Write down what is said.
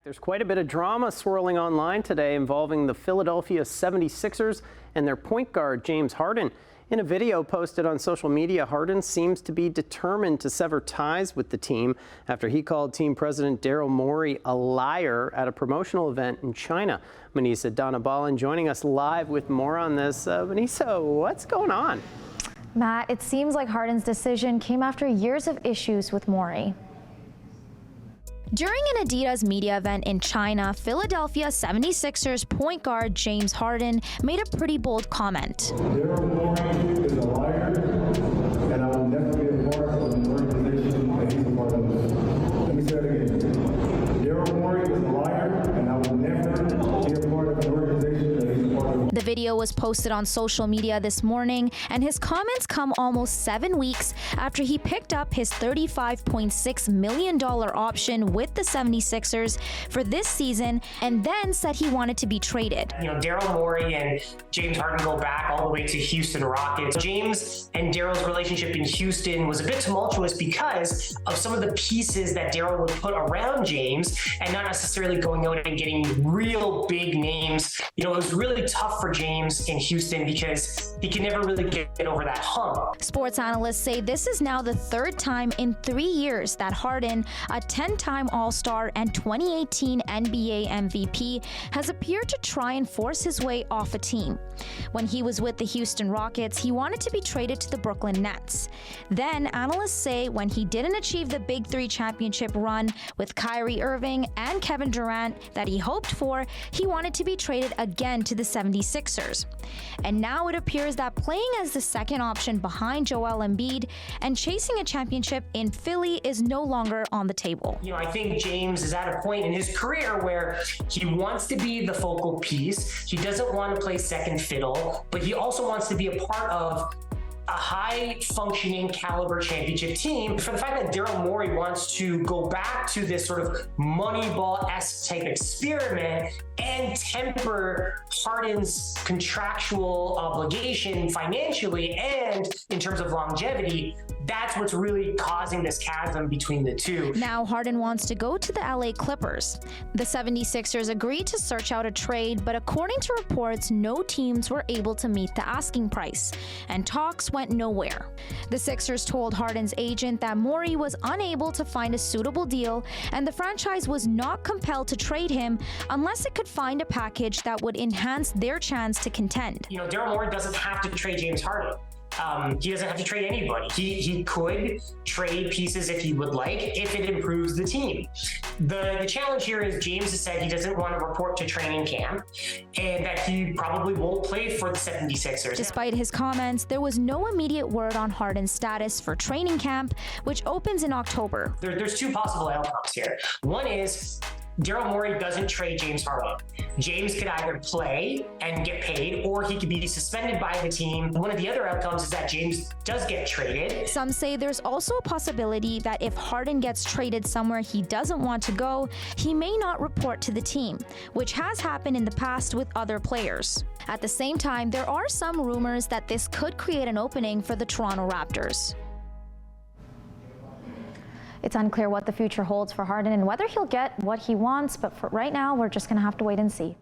There's quite a bit of drama swirling online today involving the Philadelphia 76ers and their point guard, James Harden. In a video posted on social media, Harden seems to be determined to sever ties with the team after he called team president Daryl Morey a liar at a promotional event in China. Manisa Donabalan joining us live with more on this. Manisa, what's going on? Matt, it seems like Harden's decision came after years of issues with Morey. During an Adidas media event in China, Philadelphia 76ers point guard James Harden made a pretty bold comment. Daryl Morey is a liar, and I will never be a part of an organization that he's a part of. Let me say that again. Daryl Morey is a liar, and I will never be a part of an organization that he's a part of. The video was posted on social media this morning, and his comments come almost 7 weeks after he picked up his $35.6 million option with the 76ers for this season and then said he wanted to be traded. You know, Daryl Morey and James Harden go back all the way to Houston Rockets. James and Daryl's relationship in Houston was a bit tumultuous because of some of the pieces that Daryl would put around James and not necessarily going out and getting real big names. You know, it was really tough for James in Houston because he could never really get over that hump. Sports analysts say this is now the third time in 3 years that Harden, a 10-time All-Star and 2018 NBA MVP, has appeared to try and force his way off a team. When he was with the Houston Rockets, he wanted to be traded to the Brooklyn Nets. Then, analysts say when he didn't achieve the Big Three championship run with Kyrie Irving and Kevin Durant that he hoped for, he wanted to be traded again to the 76ers. And now it appears that playing as the second option behind Joel Embiid and chasing a championship in Philly is no longer on the table. You know, I think James is at a point in his career where he wants to be the focal piece. He doesn't want to play second fiddle, but he also wants to be a part of a high-functioning caliber championship team. For the fact that Daryl Morey wants to go back to this sort of Moneyball-esque type experiment and temper Harden's contractual obligation financially and in terms of longevity, that's what's really causing this chasm between the two. Now Harden wants to go to the LA Clippers. The 76ers agreed to search out a trade, but according to reports, no teams were able to meet the asking price, and talks went nowhere. The Sixers told Harden's agent that Morey was unable to find a suitable deal, and the franchise was not compelled to trade him unless it could find a package that would enhance their chance to contend. You know, Daryl Morey doesn't have to trade James Harden. He doesn't have to trade anybody. He could trade pieces if he would like, if it improves the team. The challenge here is James has said he doesn't want to report to training camp and that he probably won't play for the 76ers. Despite his comments, there was no immediate word on Harden's status for training camp, which opens in October. There's two possible outcomes here. One is Daryl Morey doesn't trade James Harden. James could either play and get paid, or he could be suspended by the team. One of the other outcomes is that James does get traded. Some say there's also a possibility that if Harden gets traded somewhere he doesn't want to go, he may not report to the team, which has happened in the past with other players. At the same time, there are some rumors that this could create an opening for the Toronto Raptors. It's unclear what the future holds for Harden and whether he'll get what he wants, but for right now, we're just going to have to wait and see.